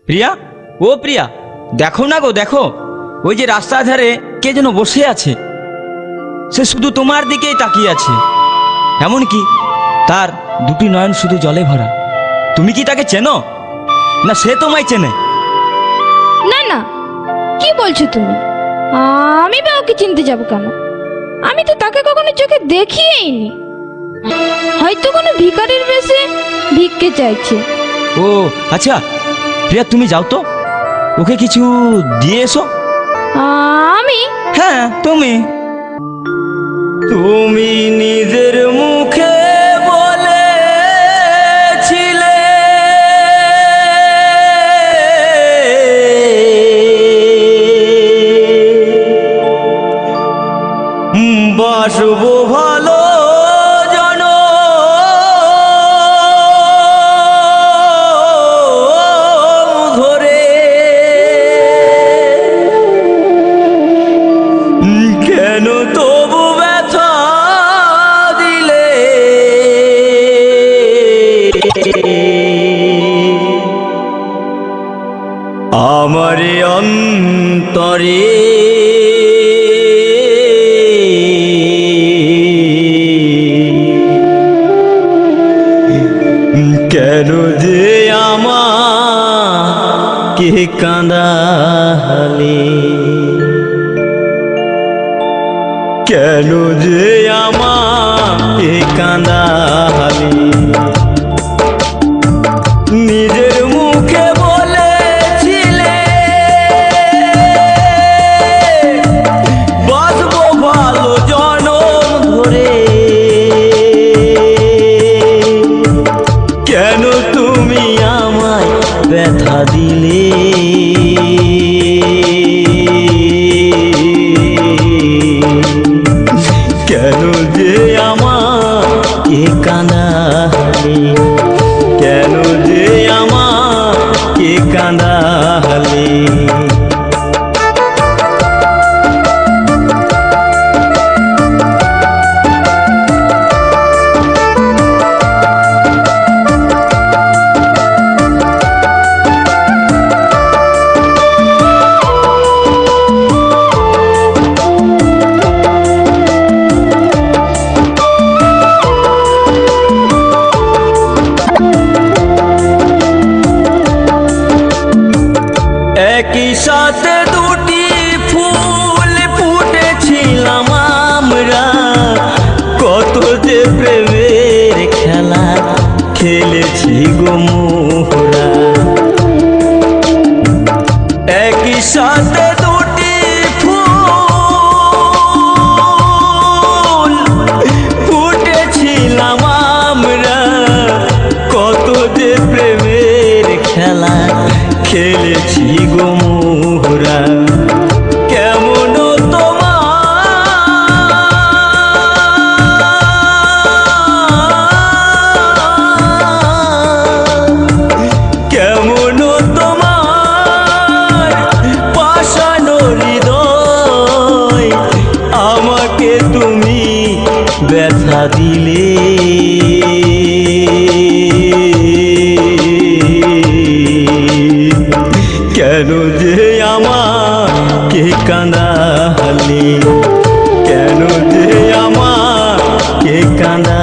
প্রিয়া, ও প্রিয়া, দেখো না গো, দেখো ওই যে রাস্তার ধারে কে যেন বসে আছে। সে শুধু তোমার দিকেই তাকিয়ে আছে, এমনকি তার দুটি নয়ন শুধু জলে ভরা। তুমি কি তাকে চেনো, না সে তোমায় চেনে? না না, কি বলছো তুমি? আমি বা ওকে চিনতে যাবো কেন? আমি তো তাকে কখনো চোখে দেখিয়েইনি। হয়তো কোনো ভিখারির বেশে ভিক্ষে চাইছে। ও আচ্ছা প্রিয়া, তুমি যাও তো, ওকে কিছু দিয়ে এসো। আমি? হ্যাঁ তুমি। তুমি নিজের মুখে বলেছিলে বাসবো ভালো ধরে, কেন তবু ব্যথা দিলে? আমার অন্তরে কেন যে আমাকে কাঁদালে? কেন যে আমাকে কাঁদালে? নিজের মুখে বলেছিলে বাঁচবো ভালো জনম ধরে, কেন তুমি আমায় ব্যথা দিলে? কেন যে আমাকে কাঁদালে? কেন যে আমাকে কাঁদালে? একই সাথে দুটি ফুল ফুটেছিলাম আমরা, কত যে প্রেমের খেলা খেলেছি গো মোরা। একই সাথে দুটি ফুল ফুটেছিলাম আমরা, কত যে প্রেমের খেলা খেলেছি গো মোরা। কেমন কেমন তোমার পাষাণ হৃদয়, আমাকে তুমি ব্যথা দিলে? কেন যে আমাকে কাঁদালে? কেন যে আমাকে কাঁদা